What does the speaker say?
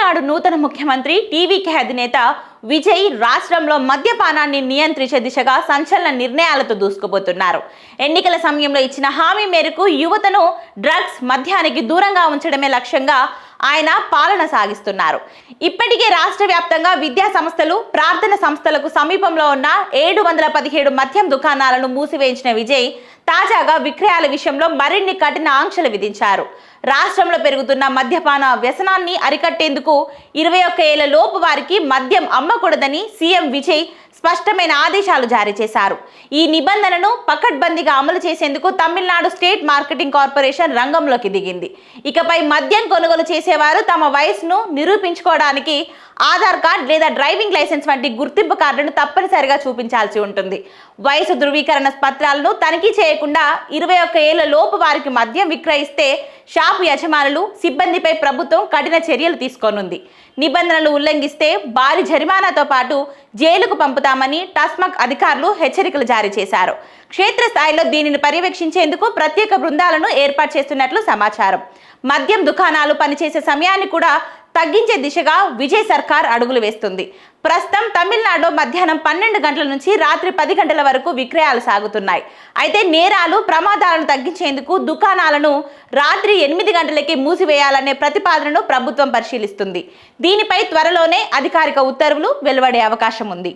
తమిళనాడు నూతన ముఖ్యమంత్రి టీవీకే అధినేత విజయ్ రాష్ట్రంలో మద్యపానాన్ని నియంత్రించే దిశగా సంచలన నిర్ణయాలతో దూసుకుపోతున్నారు. ఎన్నికల సమయంలో ఇచ్చిన హామీ మేరకు యువతను డ్రగ్స్, మద్యానికి దూరంగా ఉంచడమే లక్ష్యంగా ఆయన పాలన సాగిస్తున్నారు. ఇప్పటికే రాష్ట్ర వ్యాప్తంగా విద్యా సంస్థలు, ప్రార్థన సంస్థలకు సమీపంలో ఉన్న 717 మద్యం దుకాణాలను మూసివేయించిన విజయ్ తాజాగా విక్రయాల విషయంలో మరిన్ని కఠిన ఆంక్షలు విధించారు. రాష్ట్రంలో పెరుగుతున్న మద్యపాన వ్యసనాన్ని అరికట్టేందుకు 21 ఏళ్ల లోపు వారికి మద్యం అమ్మకూడదని సీఎం విజయ్ స్పష్టమైన ఆదేశాలు జారీ చేశారు. ఈ నిబంధనను పకడ్బందీగా అమలు చేసేందుకు తమిళనాడు స్టేట్ మార్కెటింగ్ కార్పొరేషన్ రంగంలోకి దిగింది. ఇకపై మద్యం కొనుగోలు చేసేవారు తమ వయసును నిరూపించుకోవడానికి ఆధార్ కార్డ్ లేదా డ్రైవింగ్ లైసెన్స్ వంటి గుర్తింపు కార్డును తప్పనిసరిగా చూపించాల్సి ఉంటుంది. వయసు ధృవీకరణ పత్రాలను తనిఖీ చేయకుండా 21 ఏళ్ల లోపు వారికి మద్యం విక్రయిస్తే షాపు యజమానులు, సిబ్బందిపై ప్రభుత్వం కఠిన చర్యలు తీసుకోనుంది. నిబంధనలు ఉల్లంఘిస్తే భారీ జరిమానాతో పాటు జైలుకు పంపుతామని టాస్మాగ్ అధికారులు హెచ్చరికలు జారీ చేశారు. క్షేత్రస్థాయిలో దీనిని పర్యవేక్షించేందుకు ప్రత్యేక బృందాలను ఏర్పాటు చేస్తున్నట్లు సమాచారం. మద్యం దుకాణాలు పనిచేసే సమయాన్ని కూడా తగ్గించే దిశగా విజయ్ సర్కార్ అడుగులు వేస్తుంది. ప్రస్తుతం తమిళనాడులో మధ్యాహ్నం 12 గంటల నుంచి రాత్రి 10 గంటల వరకు విక్రయాలు సాగుతున్నాయి. అయితే నేరాలు, ప్రమాదాలను తగ్గించేందుకు దుకాణాలను రాత్రి 8 గంటలకే మూసివేయాలనే ప్రతిపాదనను ప్రభుత్వం పరిశీలిస్తుంది. దీనిపై త్వరలోనే అధికారిక ఉత్తర్వులు వెలువడే అవకాశం ఉంది.